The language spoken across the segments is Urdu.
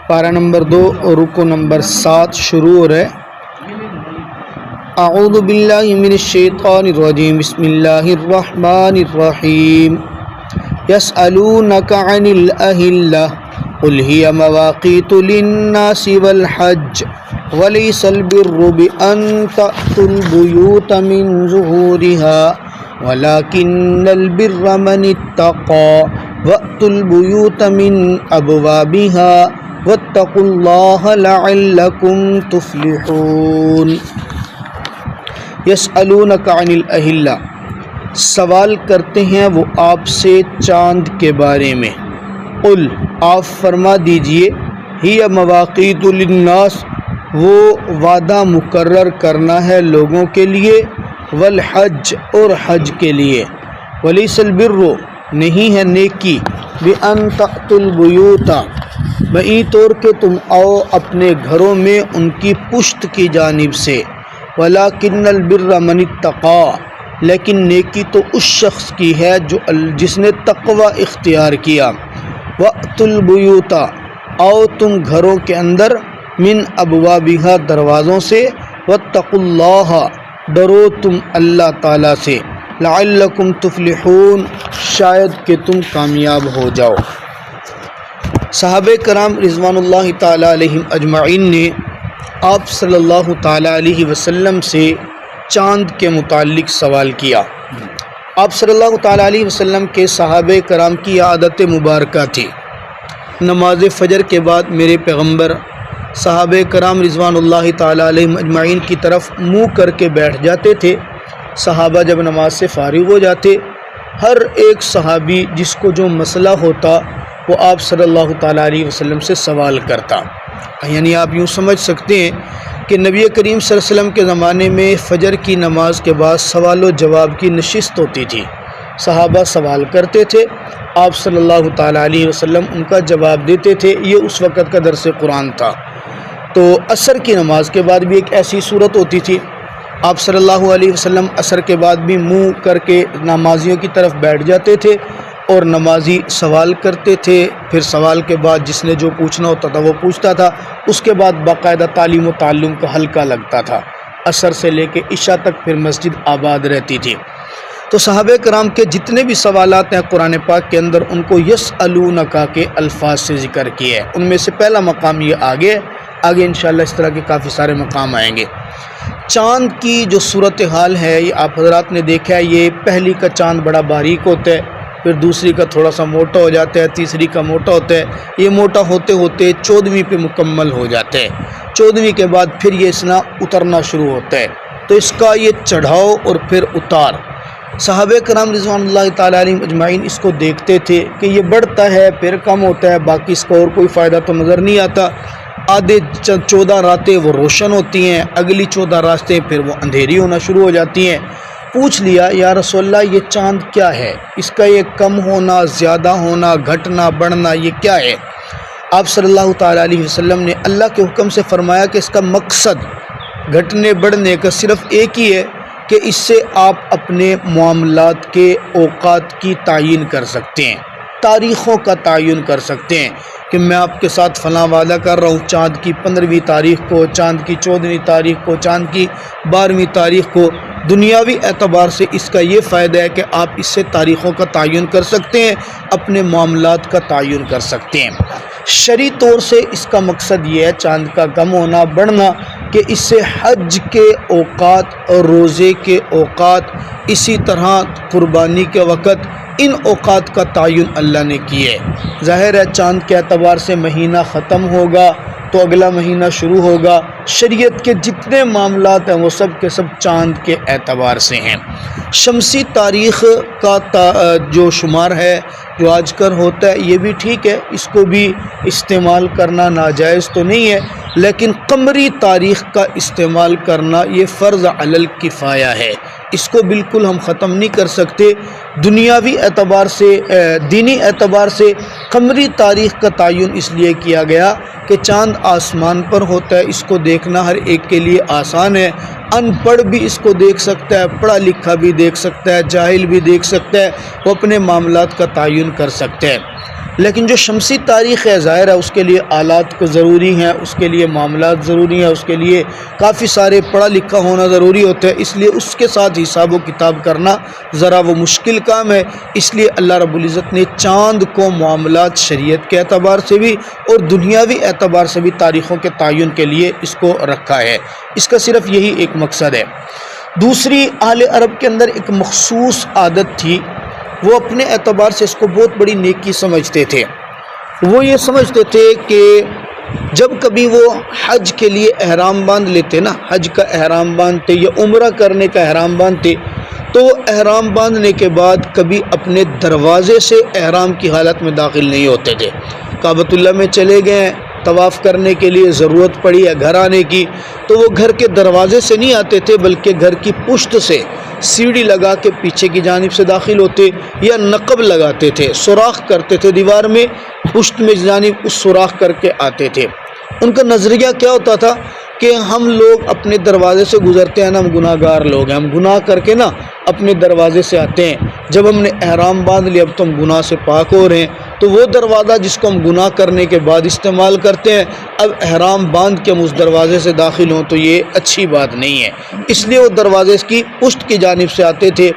پارہ نمبر 2 اور رکو نمبر 7 شروع ہو رہا ہے۔ اعوذ باللہ من الشیطان الرجیم، بسم اللہ الرحمن الرحیم۔ یسألونک عن الأہلہ قل ہی مواقیت للناس والحج ولیس البر بأن تأتوا البیوت من ظہورها ولكن البر من اتقى وأتوا البيوت من أبوابها واتقوا الله لعلكم تفلحون۔ يسألونك عن الأهلة، سوال کرتے ہیں وہ آپ سے چاند کے بارے میں۔ قل، آپ فرما دیجئے، ہی مواقیت للناس، وہ وعدہ مقرر کرنا ہے لوگوں کے لیے، والحج، اور حج کے لیے، ولیس البر، نہیں ہے نیکی، بأن تأتوا البیوت، بئی طور کہ تم آؤ اپنے گھروں میں ان کی پشت کی جانب سے، ولکن البر من اتقى، لیکن نیکی تو اس شخص کی ہے جس نے تقوی اختیار کیا۔ وأتوا البیوت، آؤ تم گھروں کے اندر، من ابوابها، دروازوں سے، واتقوا اللہ، ڈرو تم اللہ تعالیٰ سے، لعلکم تفلحون، شاید کہ تم کامیاب ہو جاؤ۔ صحابہ کرام رضوان اللہ تعالی علیہم اجمعین نے آپ صلی اللہ تعالی علیہ وسلم سے چاند کے متعلق سوال کیا۔ آپ صلی اللہ تعالی علیہ وسلم کے صحابہ کرام کی عادت مبارکہ تھی، نماز فجر کے بعد میرے پیغمبر صحابہ کرام رضوان اللہ تعالی علیہم اجمعین کی طرف منہ کر کے بیٹھ جاتے تھے۔ صحابہ جب نماز سے فارغ ہو جاتے، ہر ایک صحابی جس کو جو مسئلہ ہوتا وہ آپ صلی اللہ تعالی علیہ وسلم سے سوال کرتا۔ یعنی آپ یوں سمجھ سکتے ہیں کہ نبی کریم صلی اللہ علیہ وسلم کے زمانے میں فجر کی نماز کے بعد سوال و جواب کی نشست ہوتی تھی، صحابہ سوال کرتے تھے، آپ صلی اللہ تعالی علیہ وسلم ان کا جواب دیتے تھے۔ یہ اس وقت کا درس قرآن تھا۔ تو عصر کی نماز کے بعد بھی ایک ایسی صورت ہوتی تھی، آپ صلی اللہ علیہ وسلم عصر کے بعد بھی منہ کر کے نمازیوں کی طرف بیٹھ جاتے تھے اور نمازی سوال کرتے تھے، پھر سوال کے بعد جس نے جو پوچھنا ہوتا تھا وہ پوچھتا تھا، اس کے بعد باقاعدہ تعلیم و تعلم کا حلقہ لگتا تھا، عصر سے لے کے عشاء تک پھر مسجد آباد رہتی تھی۔ تو صحابہ کرام کے جتنے بھی سوالات ہیں قرآن پاک کے اندر ان کو یسألونک کے الفاظ سے ذکر کیا ہے۔ ان میں سے پہلا مقام یہ آگے انشاءاللہ اس طرح کے کافی سارے مقام آئیں گے۔ چاند کی جو صورتحال ہے یہ آپ حضرات نے دیکھا ہے، یہ پہلی کا چاند بڑا باریک ہوتا ہے، پھر دوسری کا تھوڑا سا موٹا ہو جاتا ہے، تیسری کا موٹا ہوتا ہے، یہ موٹا ہوتے ہوتے 14ویں پہ مکمل ہو جاتا ہے، 14ویں کے بعد پھر یہ اسنا اترنا شروع ہوتا ہے۔ تو اس کا یہ چڑھاؤ اور پھر اتار، صحابہ کرام رضوان اللہ تعالی علیہم اجمعین اس کو دیکھتے تھے کہ یہ بڑھتا ہے پھر کم ہوتا ہے، باقی اس کا اور کوئی فائدہ تو نظر نہیں آتا۔ آدھے 14 راتیں وہ روشن ہوتی ہیں، اگلی 14 راتیں پھر وہ اندھیری ہونا شروع ہو جاتی ہیں۔ پوچھ لیا یا رسول اللہ یہ چاند کیا ہے، اس کا یہ کم ہونا، زیادہ ہونا، گھٹنا بڑھنا یہ کیا ہے؟ آپ صلی اللہ تعالی علیہ وسلم نے اللہ کے حکم سے فرمایا کہ اس کا مقصد گھٹنے بڑھنے کا صرف ایک ہی ہے کہ اس سے آپ اپنے معاملات کے اوقات کی تعین کر سکتے ہیں، تاریخوں کا تعین کر سکتے ہیں کہ میں آپ کے ساتھ فلاں وعدہ کر رہا ہوں چاند کی 15ویں تاریخ کو، چاند کی 14ویں تاریخ کو، چاند کی 12ویں تاریخ کو۔ دنیاوی اعتبار سے اس کا یہ فائدہ ہے کہ آپ اس سے تاریخوں کا تعین کر سکتے ہیں، اپنے معاملات کا تعین کر سکتے ہیں۔ شرعی طور سے اس کا مقصد یہ ہے چاند کا کم ہونا بڑھنا کہ اس سے حج کے اوقات اور روزے کے اوقات، اسی طرح قربانی کے وقت، ان اوقات کا تعین اللہ نے کیا ہے۔ ظاہر ہے چاند کے اعتبار سے مہینہ ختم ہوگا تو اگلا مہینہ شروع ہوگا، شریعت کے جتنے معاملات ہیں وہ سب کے سب چاند کے اعتبار سے ہیں۔ شمسی تاریخ کا جو شمار ہے جو آج کل ہوتا ہے یہ بھی ٹھیک ہے، اس کو بھی استعمال کرنا ناجائز تو نہیں ہے، لیکن قمری تاریخ کا استعمال کرنا یہ فرض علی الکفایہ ہے، اس کو بالکل ہم ختم نہیں کر سکتے۔ دنیاوی اعتبار سے، دینی اعتبار سے قمری تاریخ کا تعین اس لیے کیا گیا کہ چاند آسمان پر ہوتا ہے، اس کو دیکھنا ہر ایک کے لیے آسان ہے، ان پڑھ بھی اس کو دیکھ سکتا ہے، پڑھا لکھا بھی دیکھ سکتا ہے، جاہل بھی دیکھ سکتا ہے، وہ اپنے معاملات کا تعین کر سکتا ہے۔ لیکن جو شمسی تاریخ ہے ظاہر ہے اس کے لیے آلات کو ضروری ہیں، اس کے لیے معاملات ضروری ہیں، اس کے لیے کافی سارے پڑھا لکھا ہونا ضروری ہوتا ہے، اس لیے اس کے ساتھ حساب و کتاب کرنا ذرا وہ مشکل کام ہے۔ اس لیے اللہ رب العزت نے چاند کو معاملات شریعت کے اعتبار سے بھی اور دنیاوی اعتبار سے بھی تاریخوں کے تعین کے لیے اس کو رکھا ہے۔ اس کا صرف یہی ایک مقصد ہے۔ دوسری، اہل عرب کے اندر ایک مخصوص عادت تھی، وہ اپنے اعتبار سے اس کو بہت بڑی نیکی سمجھتے تھے۔ وہ یہ سمجھتے تھے کہ جب کبھی وہ حج کے لیے احرام باندھ لیتے نا، حج کا احرام باندھتے یا عمرہ کرنے کا احرام باندھتے، تو احرام باندھنے کے بعد کبھی اپنے دروازے سے احرام کی حالت میں داخل نہیں ہوتے تھے۔ کعبۃ اللہ میں چلے گئے طواف کرنے کے لیے، ضرورت پڑی ہے گھر آنے کی، تو وہ گھر کے دروازے سے نہیں آتے تھے بلکہ گھر کی پشت سے سیڑھی لگا کے پیچھے کی جانب سے داخل ہوتے، یا نقب لگاتے تھے، سوراخ کرتے تھے دیوار میں، پشت میں جانب اس سوراخ کر کے آتے تھے۔ ان کا نظریہ کیا ہوتا تھا کہ ہم لوگ اپنے دروازے سے گزرتے ہیں نا، ہم گناہ گار لوگ ہیں، ہم گناہ کر کے نا اپنے دروازے سے آتے ہیں، جب ہم نے احرام باندھ لیا اب تو ہم گناہ سے پاک ہو رہے ہیں، تو وہ دروازہ جس کو ہم گناہ کرنے کے بعد استعمال کرتے ہیں، اب احرام باندھ کے ہم اس دروازے سے داخل ہوں تو یہ اچھی بات نہیں ہے، اس لیے وہ دروازے کی پشت کی جانب سے آتے تھے۔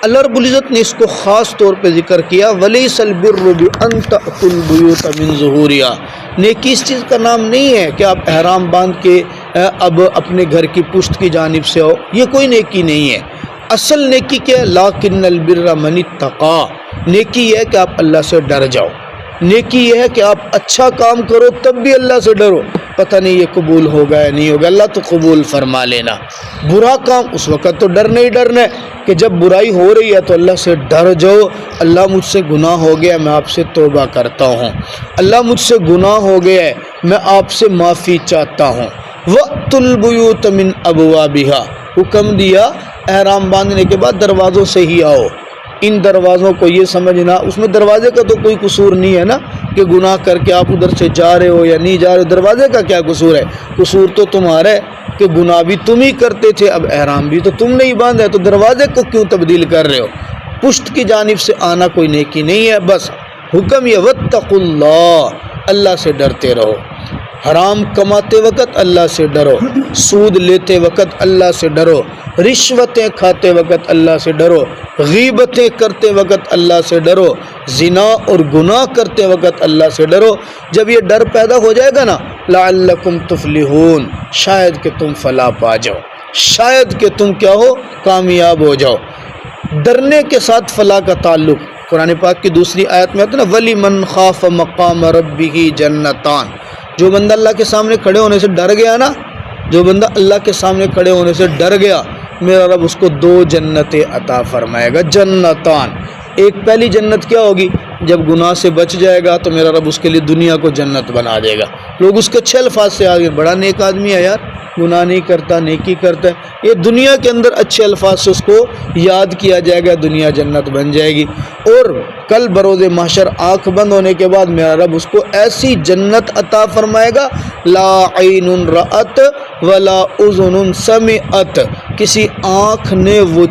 اللہ رب العزت نے اس کو خاص طور پہ ذکر کیا، وَلَيْسَ الْبِرُّ بِأَن تَأْتُوا الْبُيُوتَ مِن ظُهُورِهَا۔ نیکی اس چیز کا نام نہیں ہے کہ آپ احرام باندھ کے اب اپنے گھر کی پشت کی جانب سے ہو، یہ کوئی نیکی نہیں ہے۔ اصل نیکی کیا ہے؟ لَٰكِنَّ الْبِرَّ مَنِ اتَّقَىٰ۔ نیکی یہ ہے کہ آپ اللہ سے ڈر جاؤ، نیکی یہ ہے کہ آپ اچھا کام کرو تب بھی اللہ سے ڈرو، پتہ نہیں یہ قبول ہوگا یا نہیں ہوگا، اللہ تو قبول فرما لینا۔ برا کام اس وقت تو ڈرنا ہی ڈرنا ہے کہ جب برائی ہو رہی ہے تو اللہ سے ڈر جاؤ، اللہ مجھ سے گناہ ہو گیا، میں آپ سے توبہ کرتا ہوں، اللہ مجھ سے گناہ ہو گیا ہے، میں آپ سے معافی چاہتا ہوں۔ وَأْتُوا الْبُيُوتَ مِنْ أَبْوَابِهَا، حکم دیا احرام باندھنے کے بعد دروازوں سے ہی آؤ۔ ان دروازوں کو یہ سمجھنا، اس میں دروازے کا تو کوئی قصور نہیں ہے نا کہ گناہ کر کے آپ ادھر سے جا رہے ہو یا نہیں جا رہے ہو، دروازے کا کیا قصور ہے؟ قصور تو تمہارا ہے کہ گناہ بھی تم ہی کرتے تھے، اب احرام بھی تو تم نے ہی باندھا ہے، تو دروازے کو کیوں تبدیل کر رہے ہو؟ پشت کی جانب سے آنا کوئی نیکی نہیں ہے۔ بس حکم یہ وَاتَّقُوا اللَّهَ، اللہ سے ڈرتے رہو، حرام کماتے وقت اللہ سے ڈرو، سود لیتے وقت اللہ سے ڈرو، رشوتیں کھاتے وقت اللہ سے ڈرو، غیبتیں کرتے وقت اللہ سے ڈرو، زنا اور گناہ کرتے وقت اللہ سے ڈرو۔ جب یہ ڈر پیدا ہو جائے گا نا، لعلکم تفلحون، شاید کہ تم فلاح پا جاؤ، شاید کہ تم کیا ہو، کامیاب ہو جاؤ۔ ڈرنے کے ساتھ فلاح کا تعلق قرآن پاک کی دوسری آیت میں آتا ہے نا، وَلِمَنْ خَافَ مَقَامَ رَبِّهِ جَنَّتَانِ۔ جو بندہ اللہ کے سامنے کھڑے ہونے سے ڈر گیا نا، جو بندہ اللہ کے سامنے کھڑے ہونے سے ڈر گیا، میرا رب اس کو 2 جنتیں عطا فرمائے گا، جنتان۔ ایک پہلی جنت کیا ہوگی؟ جب گناہ سے بچ جائے گا تو میرا رب اس کے لیے دنیا کو جنت بنا دے گا۔ لوگ اس کے اچھے الفاظ سے آگے، بڑا نیک آدمی ہے یار، گناہ نہیں کرتا، نیکی کرتا ہے، یہ دنیا کے اندر اچھے الفاظ سے اس کو یاد کیا جائے گا، دنیا جنت بن جائے گی۔ اور کل بروز محشر آنکھ بند ہونے کے بعد میرا رب اس کو ایسی جنت عطا فرمائے گا، لا عین رأت ولا اذن سمعت، کسی آنکھ نے وہ